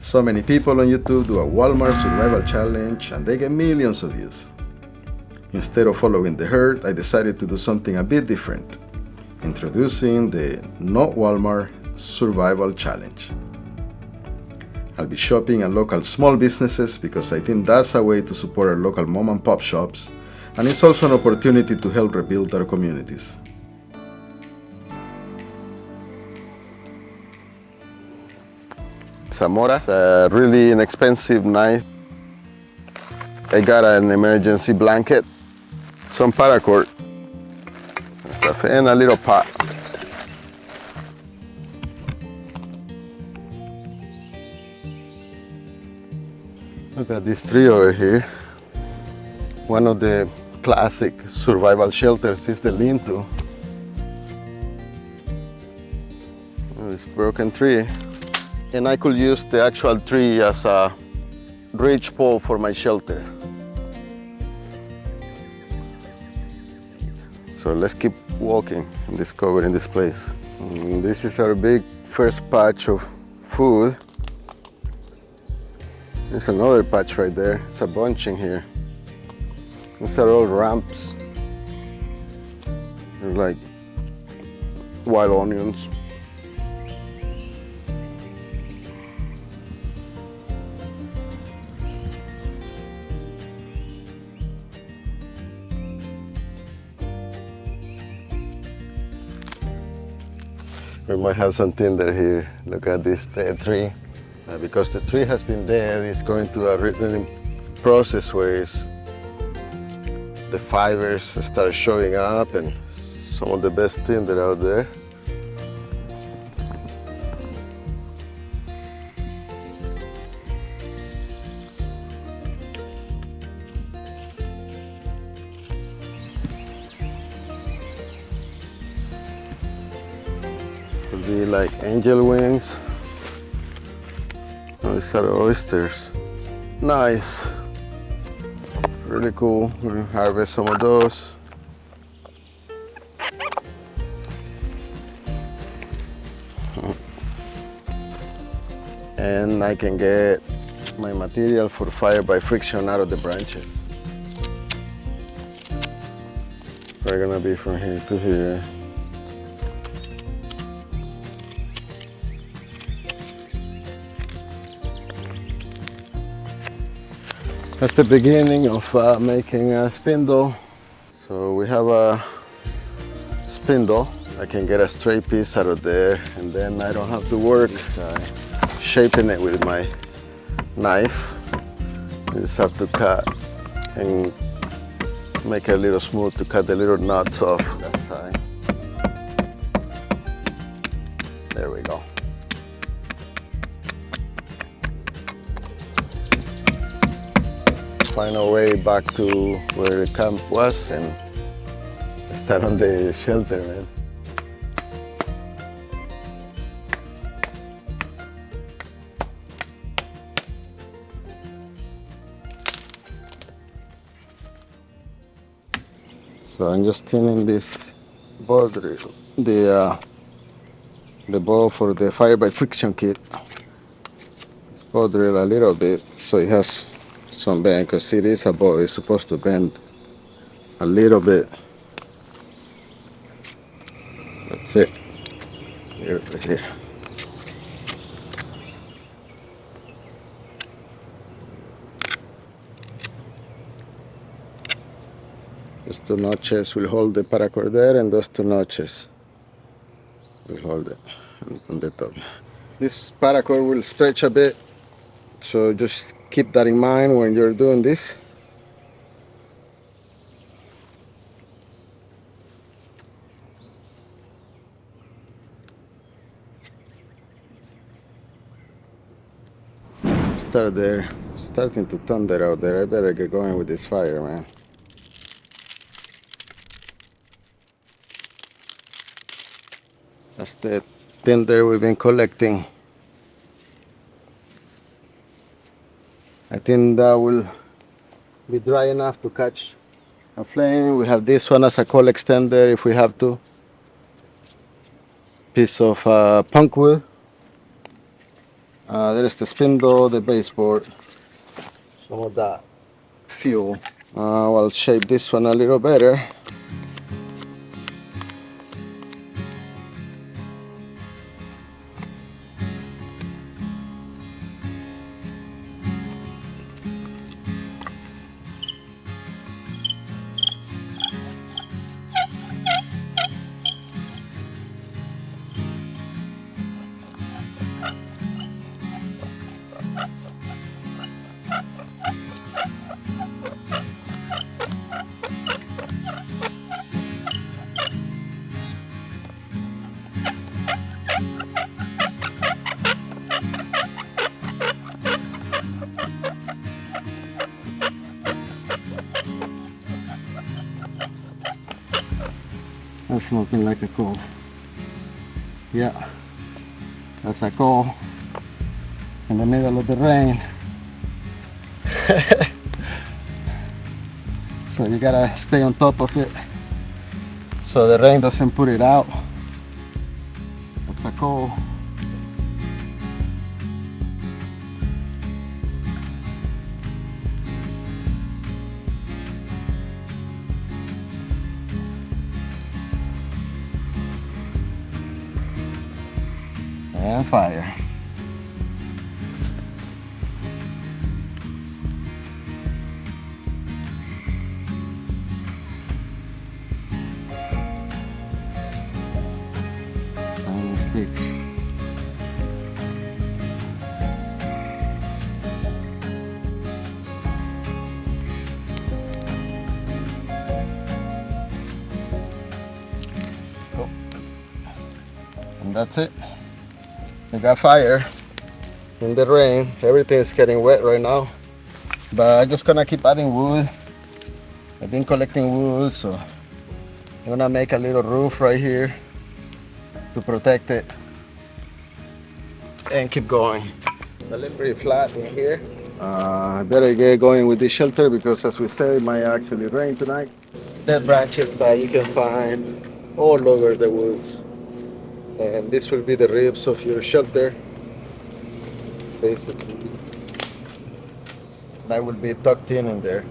So many people on YouTube do a Walmart survival challenge and they get millions of views. Instead of following the herd, I decided to do something a bit different, introducing the No Walmart Survival Challenge. I'll be shopping at local small businesses because I think that's a way to support our local mom and pop shops, and it's also an opportunity to help rebuild our communities. Zamora's a really inexpensive knife. I got an emergency blanket, some paracord, and a little pot. Look at this tree over here. One of the classic survival shelters is the lean-to. This broken tree. And I could use the actual tree as a ridge pole for my shelter. So let's keep walking and discovering this place. And this is our big first patch of food. There's another patch right there. It's a bunch in here. These are all ramps. They're like wild onions. We might have some tinder here. Look at this dead tree. Because the tree has been dead, it's going through a written process where the fibers start showing up, and some of the best tinder out there. Could be like angel wings. Oh, these are oysters. Nice. Really cool. We're gonna harvest some of those. And I can get my material for fire by friction out of the branches. We're gonna be from here to here. That's the beginning of making a spindle. So we have a spindle. I can get a straight piece out of there, and then I don't have to work shaping it with my knife. You just have to cut and make it a little smooth to cut the little knots off that side. There we go. Find our way back to where the camp was and start on the shelter, man. So I'm just tinning this bow drill, the bow for the fire by friction kit. Let's bow drill a little bit so it has some bend, because it is a bow, it's supposed to bend a little bit. That's it. Here. Those two notches will hold the paracord there, and those two notches will hold it on the top. This paracord will stretch a bit, so just keep that in mind when you're doing this. Start there. Starting to thunder out there. I better get going with this fire, man. That's the tinder we've been collecting. I think that will be dry enough to catch a flame. We have this one as a coal extender if we have to. Piece of punk wood. There is the spindle, the baseboard, some of that fuel. I'll shape this one a little better. That's smoking like a coal. Yeah, that's a coal in the middle of the rain. So you gotta stay on top of it so the rain doesn't put it out. That's a coal. And fire. Tiny sticks. Oh. And that's it. We got fire in the rain. Everything is getting wet right now, but I'm just gonna keep adding wood. I've been collecting wood, so I'm gonna make a little roof right here to protect it and keep going. A little pretty flat in here. I better get going with this shelter because, as we said, it might actually rain tonight. Dead branches that you can find all over the woods, and this will be the ribs of your shelter. Basically, that will be tucked in there.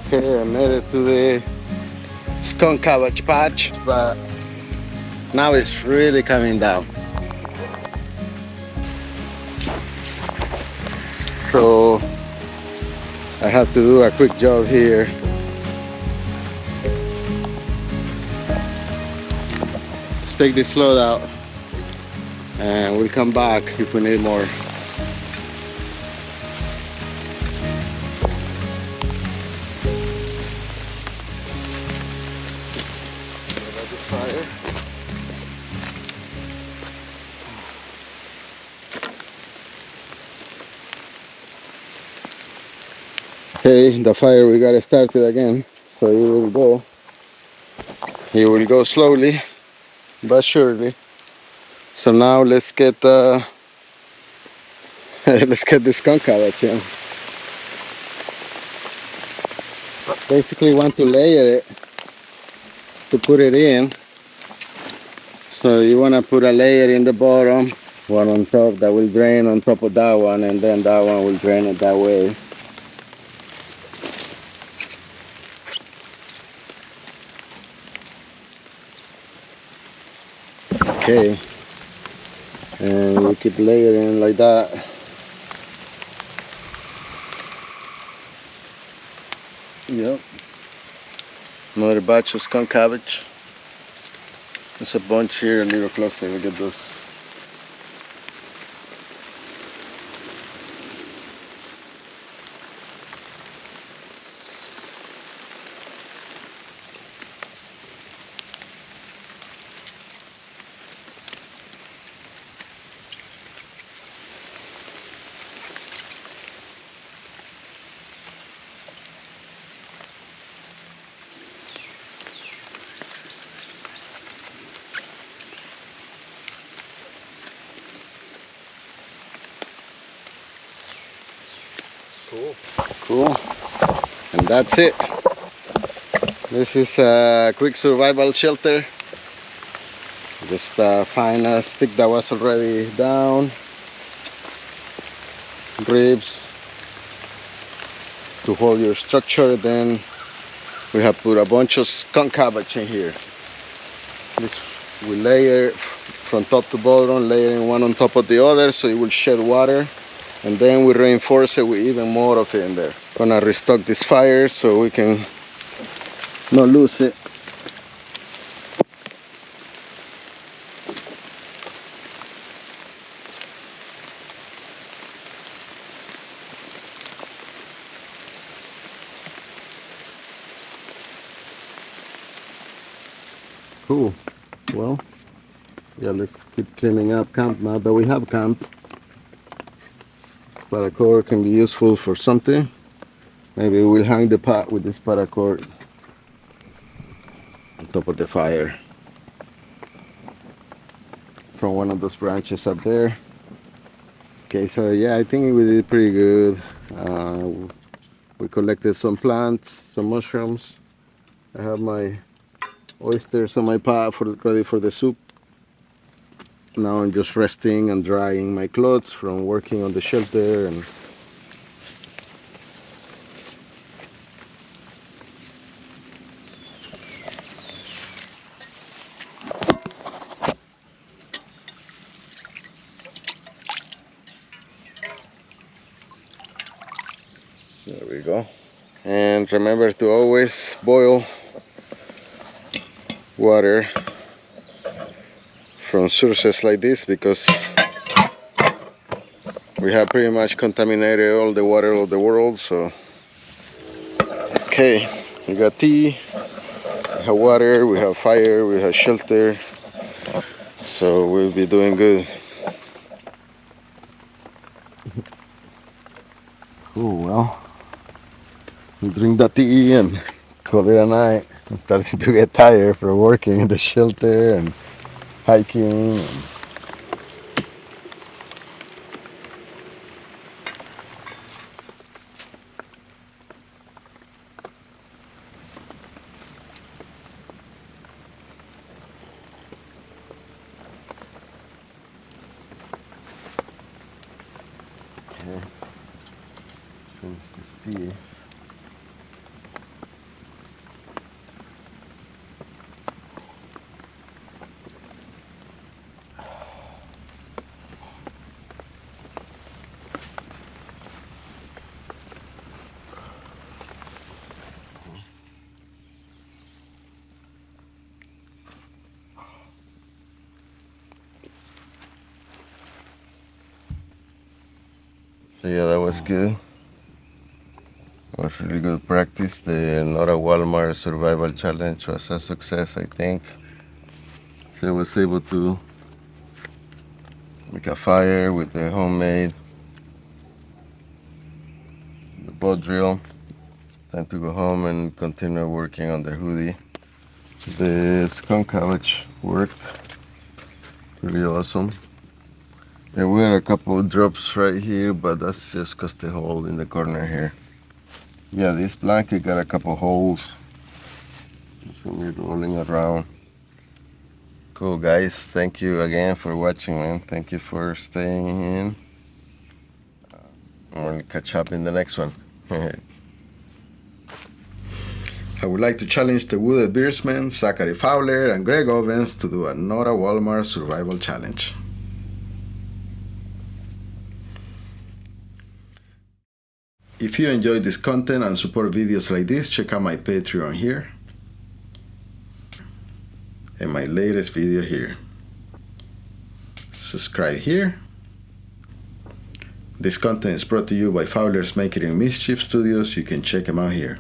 Okay, I made it to the skunk cabbage patch, but now it's really coming down. So I have to do a quick job here. Let's take this load out and we'll come back if we need more. Okay, the fire we got started again, so it will go slowly but surely. So now let's get let's get the skunk cabbage in. Basically want to layer it to put it in. So you want to put a layer in the bottom, one on top that will drain on top of that one, and then that one will drain it that way. Okay, and you keep layering like that. Yep. Another batch of skunk cabbage. There's a bunch here, a little closer, we get those. Cool. And that's it. This is a quick survival shelter. Just find a stick that was already down, ribs to hold your structure. Then we have put a bunch of skunk cabbage in here. This we layer from top to bottom, layering one on top of the other so it will shed water, and then we reinforce it with even more of it in there. Gonna restock this fire so we can not lose it. Cool. Well, yeah, let's keep cleaning up camp now that we have camp. Paracord can be useful for something. Maybe we'll hang the pot with this paracord on top of the fire from one of those branches up there. Okay, so yeah, I think we did pretty good. We collected some plants, some mushrooms. I have my oysters on my pot ready for the soup. Now I'm just resting and drying my clothes from working on the shelter. And there we go. And remember to always boil water from sources like this, because we have pretty much contaminated all the water of the world. So okay, we got tea, we have water, we have fire, we have shelter, so we'll be doing good. Oh well, we'll drink that tea and call it a night. I'm starting to get tired from working in the shelter and hiking. Okay, finish this tea. So yeah, that was good. It was really good practice. The Not a Walmart Survival Challenge was a success, I think. So I was able to make a fire with the homemade bow drill. Time to go home and continue working on the hoodie. The skunk cabbage worked really awesome. And we had a couple of drops right here, but that's just because the hole in the corner here. Yeah, this blanket got a couple holes. Just when you're rolling around. Cool, guys. Thank you again for watching, man. Thank you for staying in. We'll catch up in the next one. I would like to challenge the Wooded Beersmen, Zachary Fowler, and Greg Ovens to do a Not a Walmart Survival Challenge. If you enjoyed this content and support videos like this, check out my Patreon here and my latest video here. Subscribe here. This content is brought to you by Fowlers Making Mischief Studios. You can check them out here.